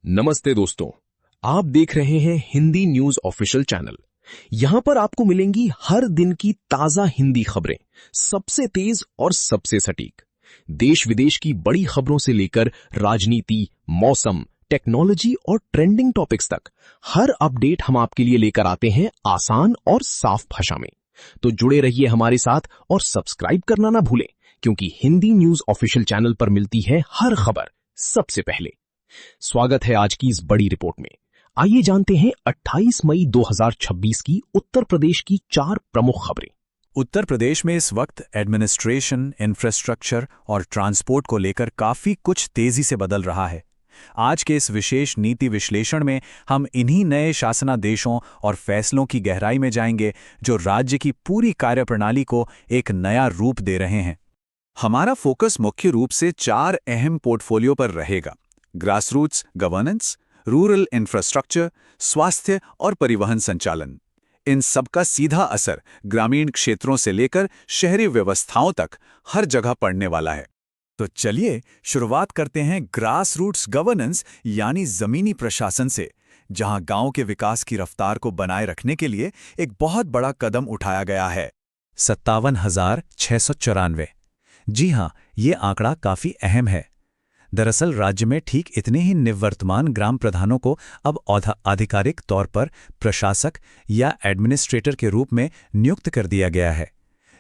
नमस्ते दोस्तों, आप देख रहे हैं हिंदी न्यूज ऑफिशियल चैनल। यहां पर आपको मिलेंगी हर दिन की ताजा हिंदी खबरें, सबसे तेज और सबसे सटीक। देश विदेश की बड़ी खबरों से लेकर राजनीति, मौसम, टेक्नोलॉजी और ट्रेंडिंग टॉपिक्स तक हर अपडेट हम आपके लिए लेकर आते हैं आसान और साफ भाषा में। तो जुड़े रहिए हमारे साथ और सब्सक्राइब करना ना भूलें, क्योंकि हिंदी न्यूज ऑफिशियल चैनल पर मिलती है हर खबर सबसे पहले। स्वागत है आज की इस बड़ी रिपोर्ट में। आइए जानते हैं 28 मई 2026 की उत्तर प्रदेश की 4 प्रमुख खबरें। उत्तर प्रदेश में इस वक्त एडमिनिस्ट्रेशन, इंफ्रास्ट्रक्चर और ट्रांसपोर्ट को लेकर काफी कुछ तेजी से बदल रहा है। आज के इस विशेष नीति विश्लेषण में हम इन्हीं नए शासनादेशों और फैसलों की गहराई में जाएंगे जो राज्य की पूरी कार्यप्रणाली को एक नया रूप दे रहे हैं। हमारा फोकस मुख्य रूप से 4 अहम पोर्टफोलियो पर रहेगा: ग्रासरूट्स गवर्नेंस, रूरल इंफ्रास्ट्रक्चर, स्वास्थ्य और परिवहन संचालन। इन सब का सीधा असर ग्रामीण क्षेत्रों से लेकर शहरी व्यवस्थाओं तक हर जगह पड़ने वाला है। तो चलिए शुरुआत करते हैं ग्रासरूट्स गवर्नेंस यानी जमीनी प्रशासन से, जहां गांव के विकास की रफ्तार को बनाए रखने के लिए एक बहुत बड़ा कदम उठाया गया है। 57,694। जी हां, ये आंकड़ा काफी अहम है। दरअसल राज्य में ठीक इतने ही निवर्तमान ग्राम प्रधानों को अब आधिकारिक तौर पर प्रशासक या एडमिनिस्ट्रेटर के रूप में नियुक्त कर दिया गया है।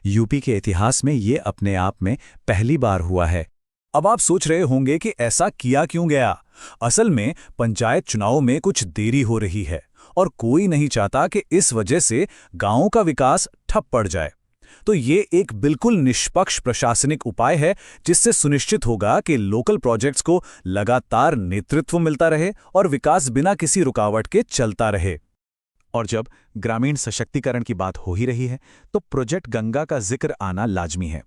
यूपी के इतिहास में ये अपने आप में पहली बार हुआ है। अब आप सोच रहे होंगे कि ऐसा किया क्यों गया? असल में पंचायत चुनावों में कुछ देरी हो रही है और कोई नहीं चाहता कि इस वजह से गांवों का विकास ठप पड़ जाए। तो ये एक बिल्कुल निष्पक्ष प्रशासनिक उपाय है जिससे सुनिश्चित होगा कि लोकल प्रोजेक्ट्स को लगातार नेतृत्व मिलता रहे और विकास बिना किसी रुकावट के चलता रहे। और जब ग्रामीण सशक्तिकरण की बात हो ही रही है तो प्रोजेक्ट गंगा का जिक्र आना लाजमी है।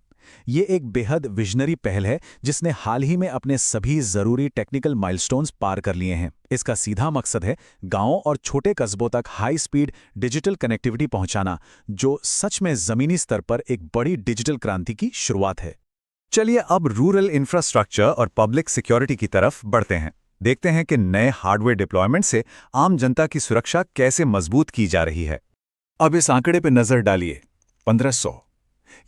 ये एक बेहद विजनरी पहल है जिसने हाल ही में अपने सभी जरूरी टेक्निकल माइलस्टोन्स पार कर लिए हैं। इसका सीधा मकसद है गांवों और छोटे कस्बों तक हाई स्पीड डिजिटल कनेक्टिविटी पहुंचाना, जो सच में जमीनी स्तर पर एक बड़ी डिजिटल क्रांति की शुरुआत है। चलिए अब रूरल इंफ्रास्ट्रक्चर और पब्लिक सिक्योरिटी की तरफ बढ़ते हैं। देखते हैं कि नए हार्डवेयर डिप्लॉयमेंट से आम जनता की सुरक्षा कैसे मजबूत की जा रही है। अब इस आंकड़े पर नजर डालिए, 1500।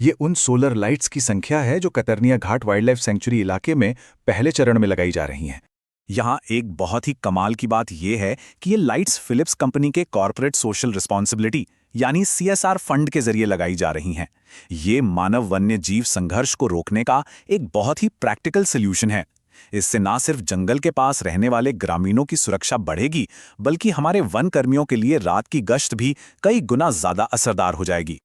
ये उन सोलर लाइट्स की संख्या है जो कतरनिया घाट वाइल्डलाइफ सेंचुरी इलाके में पहले चरण में लगाई जा रही हैं। यहाँ एक बहुत ही कमाल की बात यह है कि ये लाइट्स फिलिप्स कंपनी के कॉर्पोरेट सोशल रिस्पॉन्सिबिलिटी यानी CSR फंड के जरिए लगाई जा रही हैं। ये मानव वन्य जीव संघर्ष को रोकने का एक बहुत ही प्रैक्टिकल सोल्यूशन है। इससे ना सिर्फ जंगल के पास रहने वाले ग्रामीणों की सुरक्षा बढ़ेगी, बल्कि हमारे वन कर्मियों के लिए रात की गश्त भी कई गुना ज्यादा असरदार हो जाएगी।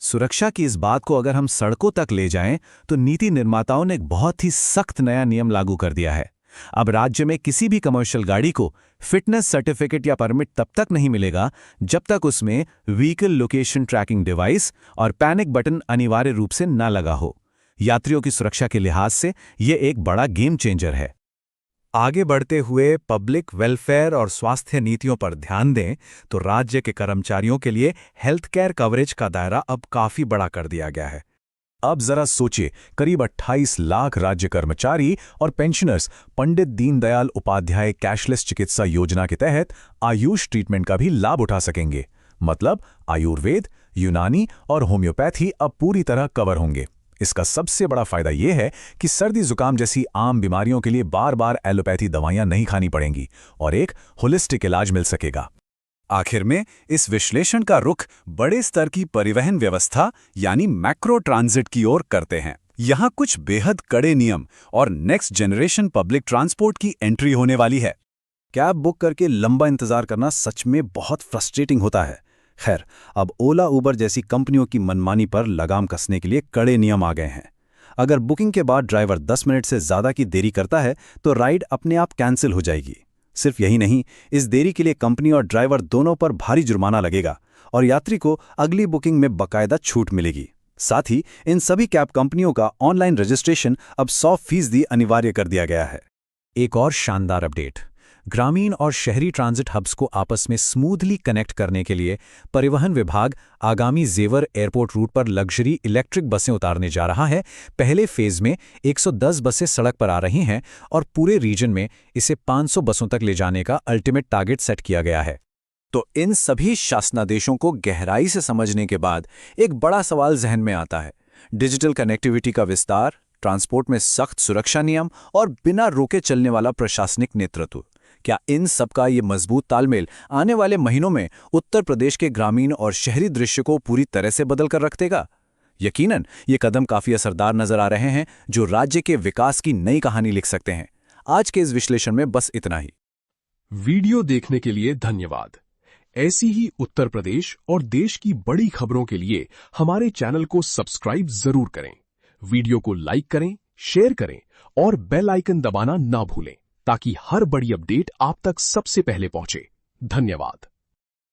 सुरक्षा की इस बात को अगर हम सड़कों तक ले जाएं तो नीति निर्माताओं ने एक बहुत ही सख्त नया नियम लागू कर दिया है। अब राज्य में किसी भी कमर्शियल गाड़ी को फिटनेस सर्टिफिकेट या परमिट तब तक नहीं मिलेगा जब तक उसमें व्हीकल लोकेशन ट्रैकिंग डिवाइस और पैनिक बटन अनिवार्य रूप से न लगा हो। यात्रियों की सुरक्षा के लिहाज से यह एक बड़ा गेम चेंजर है। आगे बढ़ते हुए पब्लिक वेलफेयर और स्वास्थ्य नीतियों पर ध्यान दें तो राज्य के कर्मचारियों के लिए हेल्थ केयर कवरेज का दायरा अब काफी बड़ा कर दिया गया है। अब जरा सोचिए, करीब 28 लाख राज्य कर्मचारी और पेंशनर्स पंडित दीनदयाल उपाध्याय कैशलेस चिकित्सा योजना के तहत आयुष ट्रीटमेंट का भी लाभ उठा सकेंगे। मतलब आयुर्वेद, यूनानी और होम्योपैथी अब पूरी तरह कवर होंगे। इसका सबसे बड़ा फायदा यह है कि सर्दी जुकाम जैसी आम बीमारियों के लिए बार बार एलोपैथी दवाइयां नहीं खानी पड़ेंगी और एक होलिस्टिक इलाज मिल सकेगा। आखिर में इस विश्लेषण का रुख बड़े स्तर की परिवहन व्यवस्था यानी मैक्रो ट्रांजिट की ओर करते हैं। यहाँ कुछ बेहद कड़े नियम और नेक्स्ट जनरेशन पब्लिक ट्रांसपोर्ट की एंट्री होने वाली है। कैब बुक करके लंबा इंतजार करना सच में बहुत फ्रस्ट्रेटिंग होता है। खैर, अब ओला उबर जैसी कंपनियों की मनमानी पर लगाम कसने के लिए कड़े नियम आ गए हैं। अगर बुकिंग के बाद ड्राइवर 10 मिनट से ज्यादा की देरी करता है तो राइड अपने आप कैंसिल हो जाएगी। सिर्फ यही नहीं, इस देरी के लिए कंपनी और ड्राइवर दोनों पर भारी जुर्माना लगेगा और यात्री को अगली बुकिंग में बाकायदा छूट मिलेगी। साथ ही इन सभी कैब कंपनियों का ऑनलाइन रजिस्ट्रेशन अब 100% अनिवार्य कर दिया गया है। एक और शानदार अपडेट, ग्रामीण और शहरी ट्रांजिट हब्स को आपस में स्मूथली कनेक्ट करने के लिए परिवहन विभाग आगामी जेवर एयरपोर्ट रूट पर लग्जरी इलेक्ट्रिक बसें उतारने जा रहा है। पहले फेज में 110 बसें सड़क पर आ रही हैं और पूरे रीजन में इसे 500 बसों तक ले जाने का अल्टीमेट टारगेट सेट किया गया है। तो इन सभी शासनादेशों को गहराई से समझने के बाद एक बड़ा सवाल जहन में आता है। डिजिटल कनेक्टिविटी का विस्तार, ट्रांसपोर्ट में सख्त सुरक्षा नियम और बिना रोके चलने वाला प्रशासनिक नेतृत्व, क्या इन सबका ये मजबूत तालमेल आने वाले महीनों में उत्तर प्रदेश के ग्रामीण और शहरी दृश्य को पूरी तरह से बदल कर रख देगा? यकीनन ये कदम काफी असरदार नजर आ रहे हैं, जो राज्य के विकास की नई कहानी लिख सकते हैं। आज के इस विश्लेषण में बस इतना ही। वीडियो देखने के लिए धन्यवाद। ऐसी ही उत्तर प्रदेश और देश की बड़ी खबरों के लिए हमारे चैनल को सब्सक्राइब जरूर करें। वीडियो को लाइक करें, शेयर करें और बेल आइकन दबाना ना भूलें, ताकि हर बड़ी अपडेट आप तक सबसे पहले पहुंचे। धन्यवाद।